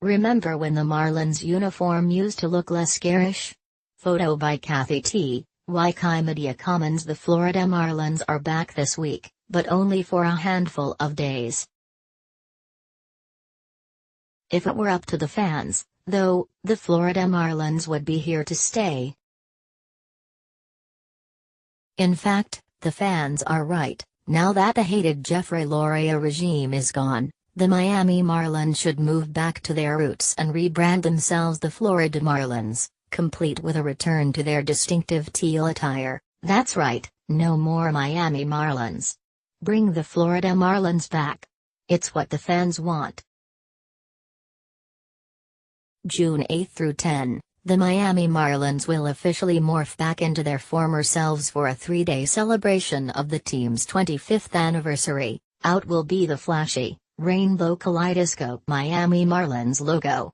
Remember when the Marlins uniform used to look less garish? Photo by Kathy T. Media Commons. The Florida Marlins are back this week, but only for a handful of days. If it were up to the fans, though, the Florida Marlins would be here to stay. In fact, the fans are right. Now that the hated Jeffrey Loria regime is gone, the Miami Marlins should move back to their roots and rebrand themselves the Florida Marlins, complete with a return to their distinctive teal attire. That's right, no more Miami Marlins. Bring the Florida Marlins back. It's what the fans want. June 8 through 10, the Miami Marlins will officially morph back into their former selves for a 3-day celebration of the team's 25th anniversary. Out will be the flashy, rainbow kaleidoscope Miami Marlins logo.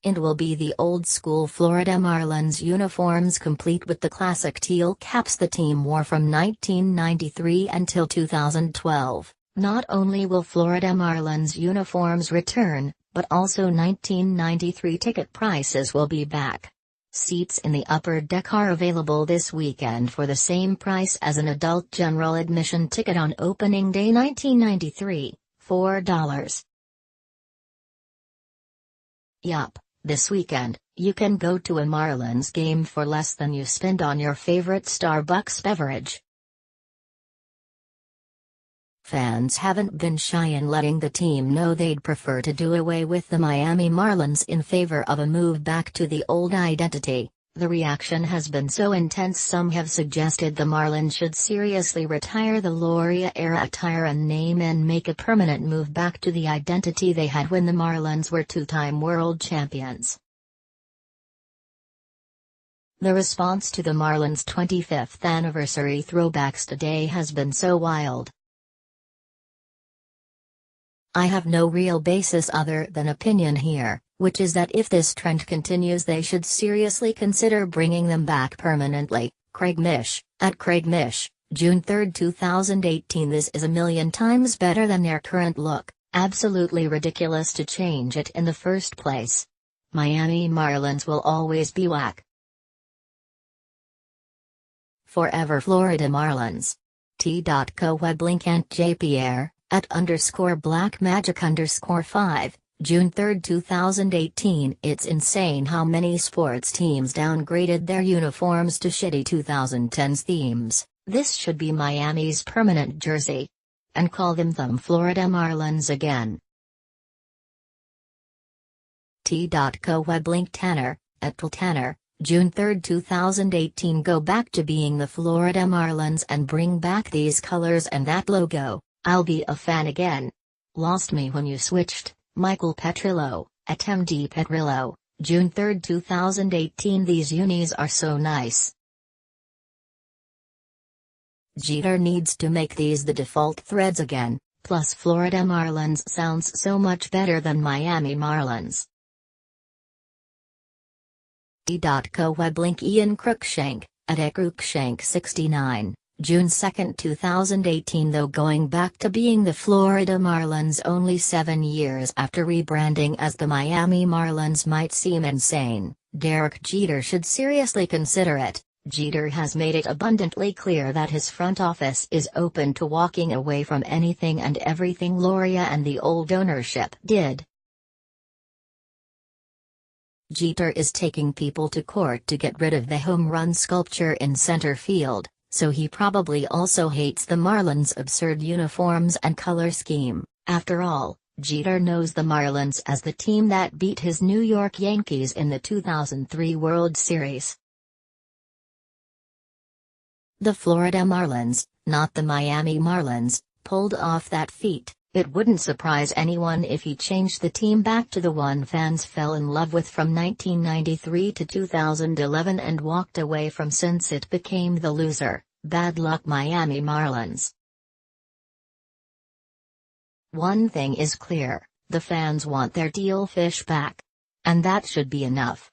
And will be the old-school Florida Marlins uniforms, complete with the classic teal caps the team wore from 1993 until 2012. Not only will Florida Marlins uniforms return, but also 1993 ticket prices will be back. Seats in the upper deck are available this weekend for the same price as an adult general admission ticket on opening day 1993, $4. Yup, this weekend, you can go to a Marlins game for less than you spend on your favorite Starbucks beverage. Fans haven't been shy in letting the team know they'd prefer to do away with the Miami Marlins in favor of a move back to the old identity. The reaction has been so intense some have suggested the Marlins should seriously retire the Loria-era attire and name and make a permanent move back to the identity they had when the Marlins were two-time world champions. The response to the Marlins' 25th anniversary throwbacks today has been so wild. I have no real basis other than opinion here, which is that if this trend continues they should seriously consider bringing them back permanently. Craig Mish, at Craig Mish, June 3, 2018. This is a million times better than their current look. Absolutely ridiculous to change it in the first place. Miami Marlins will always be whack. Forever Florida Marlins. T.co web link and JPR. At _blackmagic_5, June 3, 2018. It's insane how many sports teams downgraded their uniforms to shitty 2010s themes. This should be Miami's permanent jersey. And call them Florida Marlins again. T.co web link Tanner, at Tanner, June 3, 2018. Go back to being the Florida Marlins and bring back these colors and that logo. I'll be a fan again. Lost me when you switched. Michael Petrillo, at MD Petrillo, June 3, 2018. These unis are so nice. Jeter needs to make these the default threads again, plus Florida Marlins sounds so much better than Miami Marlins. T.co web link Ian Cruikshank, at Cruikshank69. June 2, 2018. Though going back to being the Florida Marlins only 7 years after rebranding as the Miami Marlins might seem insane, Derek Jeter should seriously consider it. Jeter has made it abundantly clear that his front office is open to walking away from anything and everything Loria and the old ownership did. Jeter is taking people to court to get rid of the home run sculpture in center field. So he probably also hates the Marlins' absurd uniforms and color scheme. After all, Jeter knows the Marlins as the team that beat his New York Yankees in the 2003 World Series. The Florida Marlins, not the Miami Marlins, pulled off that feat. It wouldn't surprise anyone if he changed the team back to the one fans fell in love with from 1993 to 2011 and walked away from since it became the loser, bad luck Miami Marlins. One thing is clear, the fans want their teal fish back. And that should be enough.